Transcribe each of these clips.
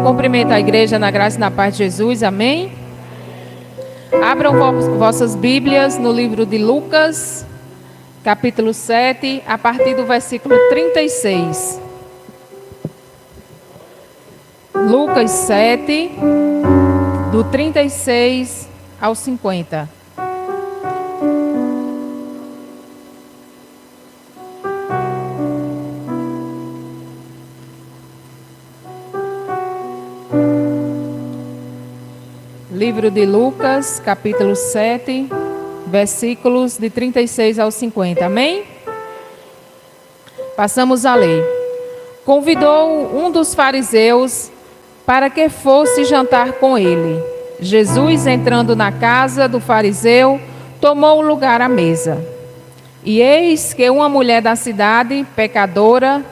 Eu cumprimento a igreja na graça e na paz de Jesus, amém? Abram vossas Bíblias no livro de Lucas, capítulo 7, a partir do versículo 36. Lucas 7, do 36 ao 50. Livro de Lucas, capítulo 7, versículos de 36 ao 50. Amém? Passamos a ler. Convidou um dos fariseus para que fosse jantar com ele. Jesus, entrando na casa do fariseu, tomou lugar à mesa. E eis que uma mulher da cidade, pecadora,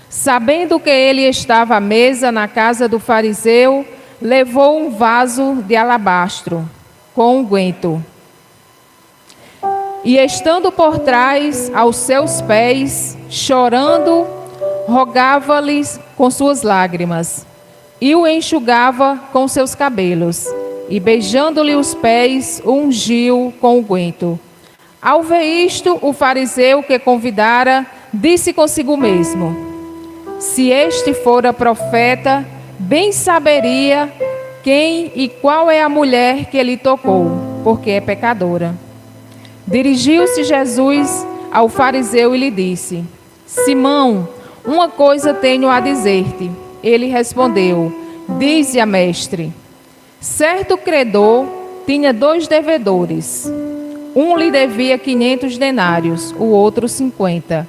sabendo que ele estava à mesa na casa do fariseu, levou um vaso de alabastro com unguento. E estando por trás aos seus pés, chorando, rogava-lhes com suas lágrimas, e o enxugava com seus cabelos, e beijando-lhe os pés, o ungiu com unguento. Ao ver isto, o fariseu que convidara, disse consigo mesmo: se este fora profeta, bem saberia quem e qual é a mulher que lhe tocou, porque é pecadora. Dirigiu-se Jesus ao fariseu e lhe disse: Simão, uma coisa tenho a dizer-te. Ele respondeu: dize-a, mestre. Certo credor tinha 2 devedores. Um lhe devia 500 denários, o outro 50.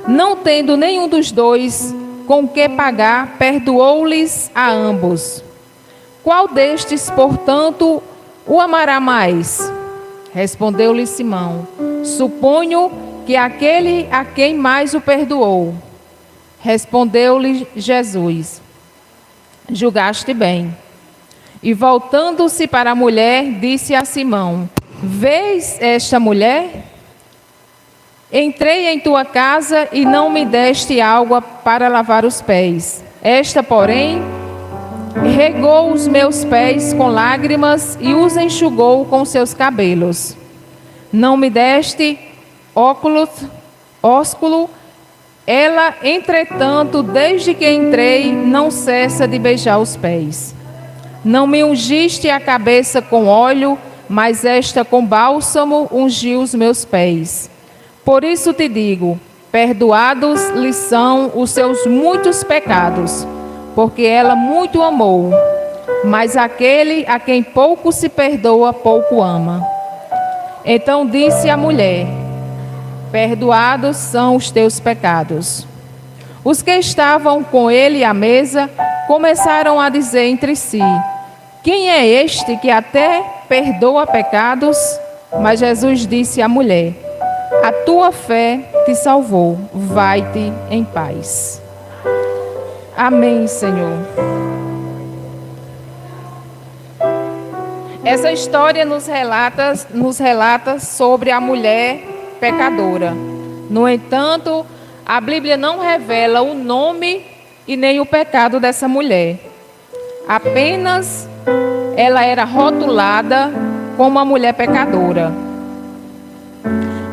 Não tendo nenhum dos dois com que pagar, perdoou-lhes a ambos. Qual destes, portanto, o amará mais? Respondeu-lhe Simão: suponho que aquele a quem mais o perdoou. Respondeu-lhe Jesus: julgaste bem. E voltando-se para a mulher, disse a Simão: vês esta mulher? Entrei em tua casa e não me deste água para lavar os pés. Esta, porém, regou os meus pés com lágrimas e os enxugou com seus cabelos. Não me deste ósculo. Ela, entretanto, desde que entrei, não cessa de beijar os pés. Não me ungiste a cabeça com óleo, mas esta com bálsamo ungiu os meus pés. Por isso te digo, perdoados lhe são os seus muitos pecados, porque ela muito amou. Mas aquele a quem pouco se perdoa, pouco ama. Então disse a mulher: perdoados são os teus pecados. Os que estavam com ele à mesa começaram a dizer entre si: quem é este que até perdoa pecados? Mas Jesus disse à mulher: a tua fé te salvou, vai-te em paz. Amém, Senhor. Essa história nos relata sobre a mulher pecadora. No entanto, a Bíblia não revela o nome e nem o pecado dessa mulher. Apenas ela era rotulada como uma mulher pecadora.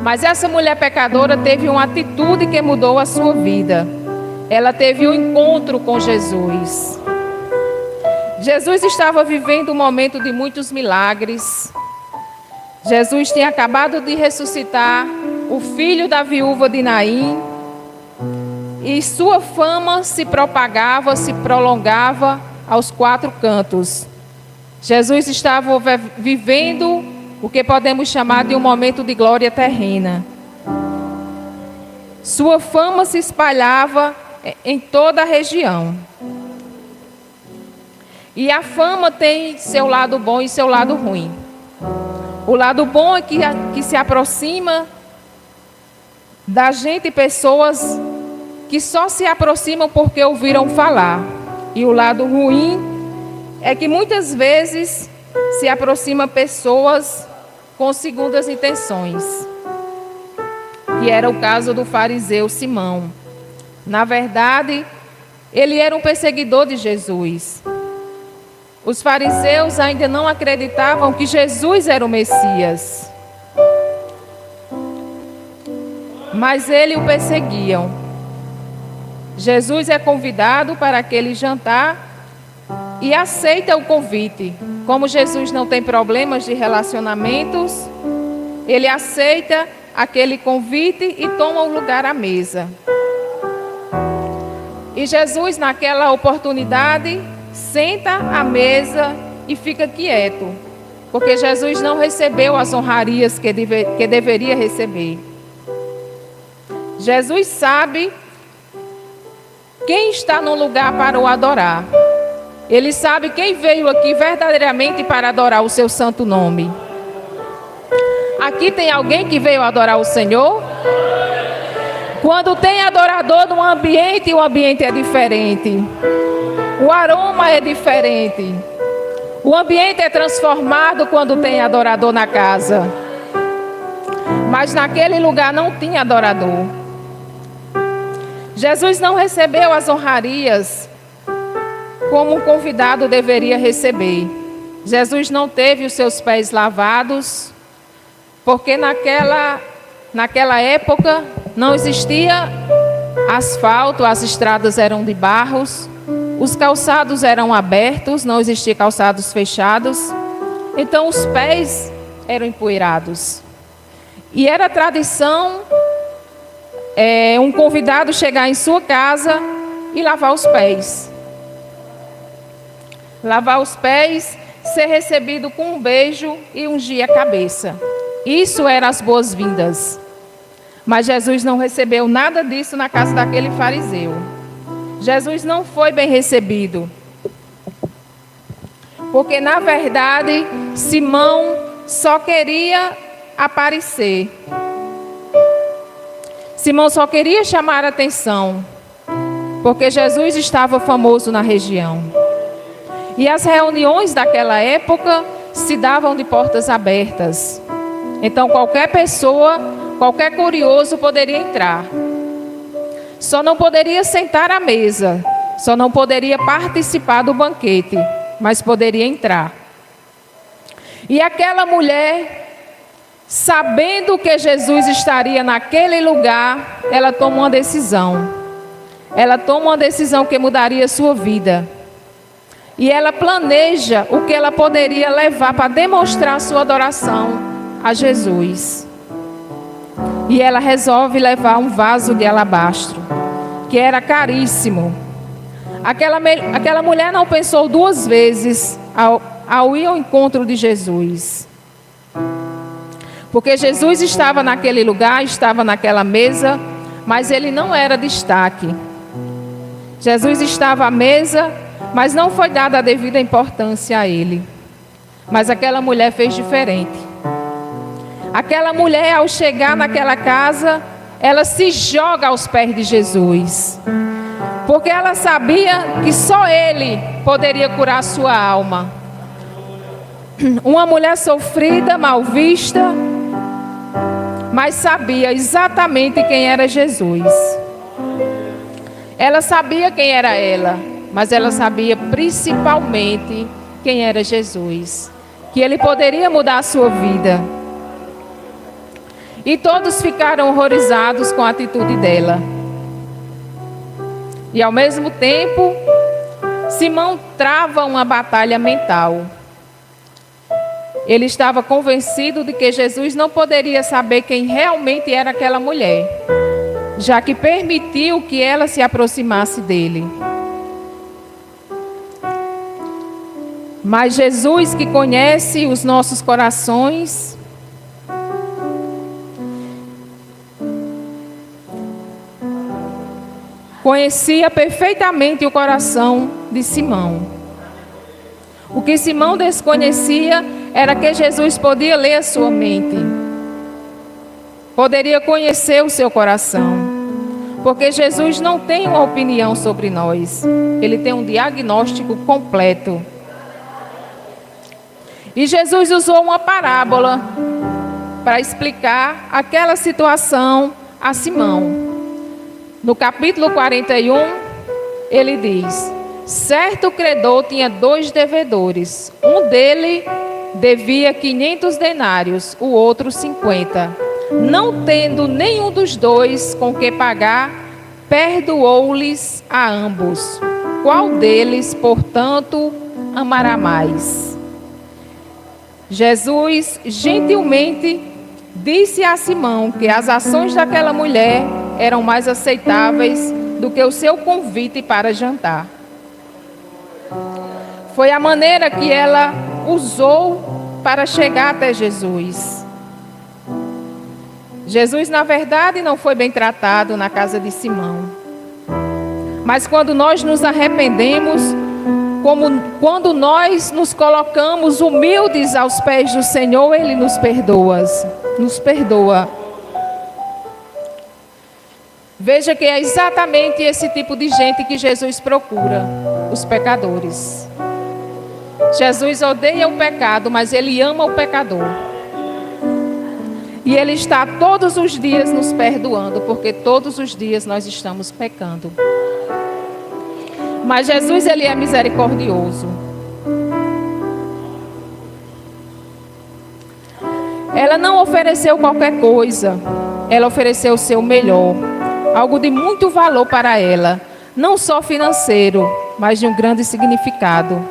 Mas essa mulher pecadora teve uma atitude que mudou a sua vida. Ela teve um encontro com Jesus. Jesus estava vivendo um momento de muitos milagres. Jesus tinha acabado de ressuscitar o filho da viúva de Naim. E sua fama se propagava, se prolongava aos 4 cantos. Jesus estava vivendo o que podemos chamar de um momento de glória terrena. Sua fama se espalhava em toda a região. E a fama tem seu lado bom e seu lado ruim. O lado bom é que se aproxima da gente pessoas que só se aproximam porque ouviram falar. E o lado ruim é que muitas vezes se aproxima pessoas com segundas intenções, que era o caso do fariseu Simão. Na verdade, ele era um perseguidor de Jesus. Os fariseus ainda não acreditavam que Jesus era o Messias, mas ele o perseguiam. Jesus é convidado para aquele jantar e aceita o convite. Como Jesus não tem problemas de relacionamentos, ele aceita aquele convite e toma um lugar à mesa. E Jesus, naquela oportunidade, senta à mesa e fica quieto, porque Jesus não recebeu as honrarias que deveria receber. Jesus sabe quem está no lugar para o adorar. Ele sabe quem veio aqui verdadeiramente para adorar o seu santo nome. Aqui tem alguém que veio adorar o Senhor? Quando tem adorador no ambiente, o ambiente é diferente. O aroma é diferente. O ambiente é transformado quando tem adorador na casa. Mas naquele lugar não tinha adorador. Jesus não recebeu as honrarias como um convidado deveria receber. Jesus não teve os seus pés lavados, porque naquela época não existia asfalto, as estradas eram de barros, os calçados eram abertos, não existia calçados fechados, então os pés eram empoeirados. E era tradição um convidado chegar em sua casa e lavar os pés. Lavar os pés, ser recebido com um beijo e ungir a cabeça. Isso eram as boas-vindas. Mas Jesus não recebeu nada disso na casa daquele fariseu. Jesus não foi bem recebido. Porque, na verdade, Simão só queria aparecer. Simão só queria chamar a atenção, porque Jesus estava famoso na região. E as reuniões daquela época se davam de portas abertas. Então qualquer pessoa, qualquer curioso poderia entrar. Só não poderia sentar à mesa, só não poderia participar do banquete, mas poderia entrar. E aquela mulher, sabendo que Jesus estaria naquele lugar, ela toma uma decisão. Ela toma uma decisão que mudaria a sua vida. E ela planeja o que ela poderia levar para demonstrar sua adoração a Jesus. E ela resolve levar um vaso de alabastro, que era caríssimo. Aquela mulher não pensou duas vezes ao ir ao encontro de Jesus. Porque Jesus estava naquele lugar, estava naquela mesa, mas ele não era destaque. Jesus estava à mesa, mas não foi dada a devida importância a ele. Mas aquela mulher fez diferente. Aquela mulher, ao chegar naquela casa, ela se joga aos pés de Jesus. Porque ela sabia que só ele poderia curar a sua alma. Uma mulher sofrida, mal vista, mas sabia exatamente quem era Jesus. Ela sabia quem era ela, mas ela sabia principalmente quem era Jesus, que ele poderia mudar a sua vida. E todos ficaram horrorizados com a atitude dela. E ao mesmo tempo, Simão trava uma batalha mental. Ele estava convencido de que Jesus não poderia saber quem realmente era aquela mulher, já que permitiu que ela se aproximasse dele. Mas Jesus, que conhece os nossos corações, conhecia perfeitamente o coração de Simão. O que Simão desconhecia era que Jesus podia ler a sua mente, poderia conhecer o seu coração, porque Jesus não tem uma opinião sobre nós, ele tem um diagnóstico completo. E Jesus usou uma parábola para explicar aquela situação a Simão. No capítulo 41, ele diz: Certo credor tinha 2 devedores. Um dele devia 500 denários, o outro 50. Não tendo nenhum dos dois com que pagar, perdoou-lhes a ambos. Qual deles, portanto, amará mais? Jesus gentilmente disse a Simão que as ações daquela mulher eram mais aceitáveis do que o seu convite para jantar. Foi a maneira que ela usou para chegar até Jesus. Jesus, na verdade, não foi bem tratado na casa de Simão. Mas quando nós nos arrependemos, quando nós nos colocamos humildes aos pés do Senhor, Ele nos perdoa. Veja que é exatamente esse tipo de gente que Jesus procura, os pecadores. Jesus odeia o pecado, mas Ele ama o pecador. E Ele está todos os dias nos perdoando, porque todos os dias nós estamos pecando. Mas Jesus, Ele é misericordioso. Ela não ofereceu qualquer coisa. Ela ofereceu o seu melhor. Algo de muito valor para ela. Não só financeiro, mas de um grande significado.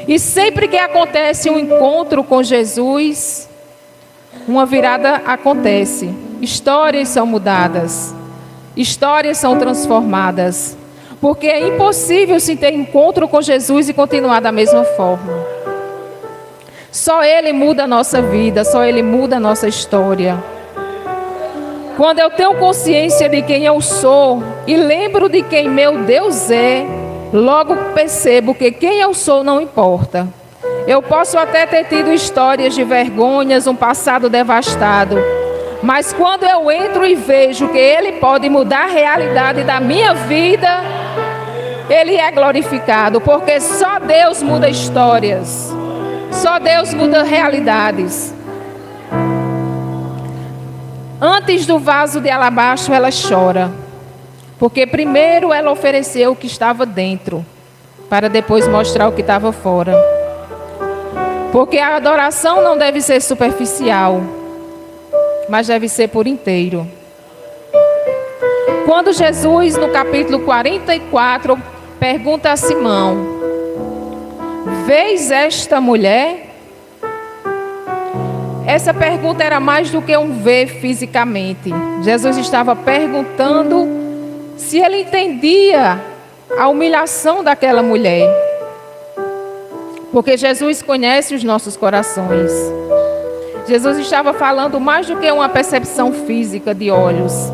E sempre que acontece um encontro com Jesus, uma virada acontece. Histórias são mudadas. Histórias são transformadas. Porque é impossível se ter encontro com Jesus e continuar da mesma forma. Só Ele muda a nossa vida, só Ele muda a nossa história. Quando eu tenho consciência de quem eu sou e lembro de quem meu Deus é, logo percebo que quem eu sou não importa. Eu posso até ter tido histórias de vergonhas, um passado devastado. Mas quando eu entro e vejo que Ele pode mudar a realidade da minha vida, Ele é glorificado, porque só Deus muda histórias. Só Deus muda realidades. Antes do vaso de alabastro, ela chora. Porque primeiro ela ofereceu o que estava dentro, para depois mostrar o que estava fora. Porque a adoração não deve ser superficial, mas deve ser por inteiro. Quando Jesus, no capítulo 44, pergunta a Simão: vês esta mulher? Essa pergunta era mais do que um ver fisicamente. Jesus estava perguntando se ele entendia a humilhação daquela mulher. Porque Jesus conhece os nossos corações. Jesus estava falando mais do que uma percepção física de olhos.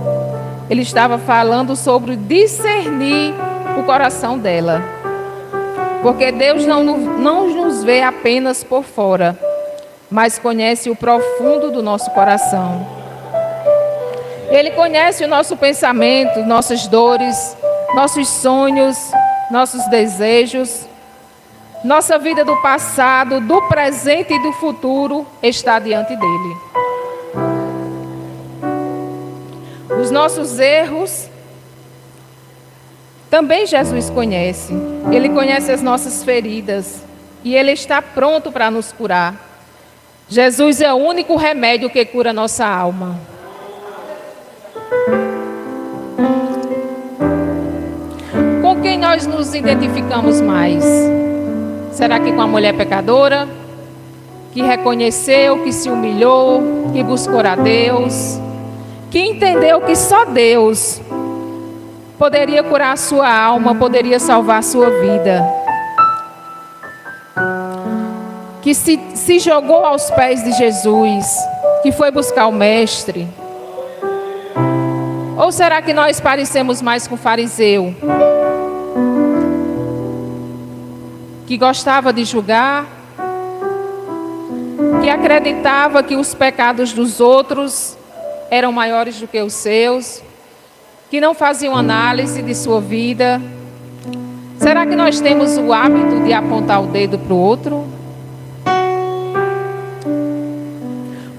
Ele estava falando sobre discernir o coração dela. Porque Deus não nos vê apenas por fora, mas conhece o profundo do nosso coração. Ele conhece o nosso pensamento, nossas dores, nossos sonhos, nossos desejos. Nossa vida do passado, do presente e do futuro está diante dele. Os nossos erros também Jesus conhece. Ele conhece as nossas feridas e Ele está pronto para nos curar. Jesus é o único remédio que cura nossa alma. Com quem nós nos identificamos mais? Será que com a mulher pecadora, que reconheceu, que se humilhou, que buscou a Deus, que entendeu que só Deus poderia curar a sua alma, poderia salvar a sua vida, que se jogou aos pés de Jesus, que foi buscar o Mestre? Ou será que nós parecemos mais com o fariseu, que gostava de julgar, que acreditava que os pecados dos outros eram maiores do que os seus, que não faziam análise de sua vida? Será que nós temos o hábito de apontar o dedo para o outro?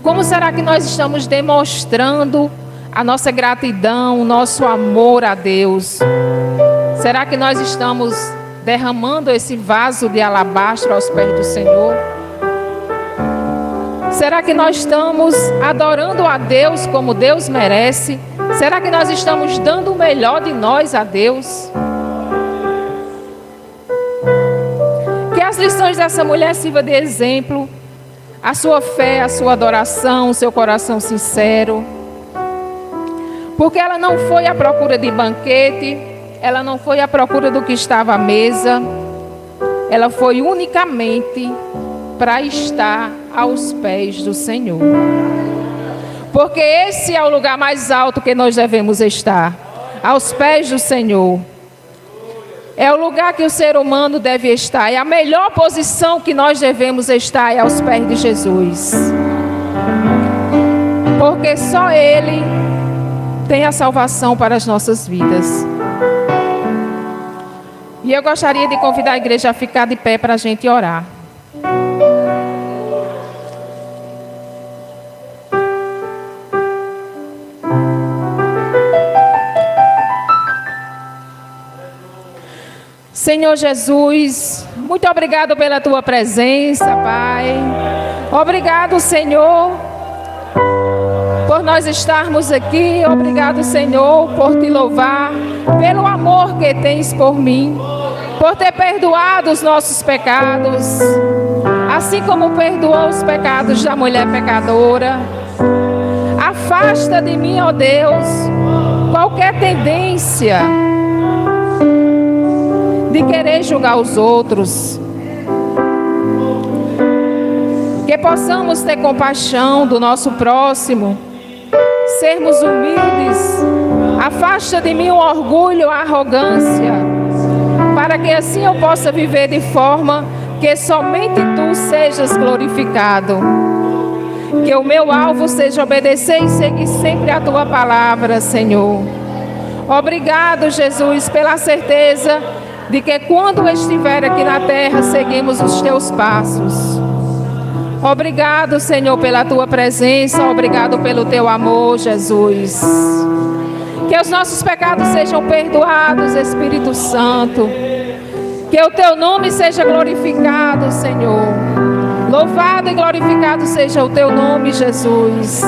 Como será que nós estamos demonstrando a nossa gratidão, o nosso amor a Deus? Será que nós estamos derramando esse vaso de alabastro aos pés do Senhor? Será que nós estamos adorando a Deus como Deus merece? Será que nós estamos dando o melhor de nós a Deus? Que as lições dessa mulher sirvam de exemplo, a sua fé, a sua adoração, o seu coração sincero. Porque ela não foi à procura de banquete, ela não foi à procura do que estava à mesa, ela foi unicamente para estar aos pés do Senhor. Porque esse é o lugar mais alto que nós devemos estar, aos pés do Senhor. É o lugar que o ser humano deve estar, é a melhor posição que nós devemos estar, é aos pés de Jesus. Porque só Ele tem a salvação para as nossas vidas. E eu gostaria de convidar a igreja a ficar de pé para a gente orar. Senhor Jesus, muito obrigado pela Tua presença, Pai. Obrigado, Senhor, por nós estarmos aqui. Obrigado, Senhor, por Te louvar, pelo amor que tens por mim, por ter perdoado os nossos pecados, assim como perdoou os pecados da mulher pecadora. Afasta de mim, ó Deus, qualquer tendência de querer julgar os outros. Que possamos ter compaixão do nosso próximo, sermos humildes. Afasta de mim o orgulho, a arrogância, para que assim eu possa viver de forma que somente Tu sejas glorificado. Que o meu alvo seja obedecer e seguir sempre a Tua palavra, Senhor. Obrigado, Jesus, pela certeza de que quando estiver aqui na terra, seguimos os Teus passos. Obrigado, Senhor, pela Tua presença. Obrigado pelo Teu amor, Jesus. Que os nossos pecados sejam perdoados, Espírito Santo. Que o Teu nome seja glorificado, Senhor. Louvado e glorificado seja o Teu nome, Jesus.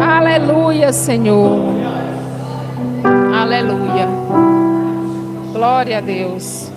Aleluia, Senhor. Aleluia. Glória a Deus.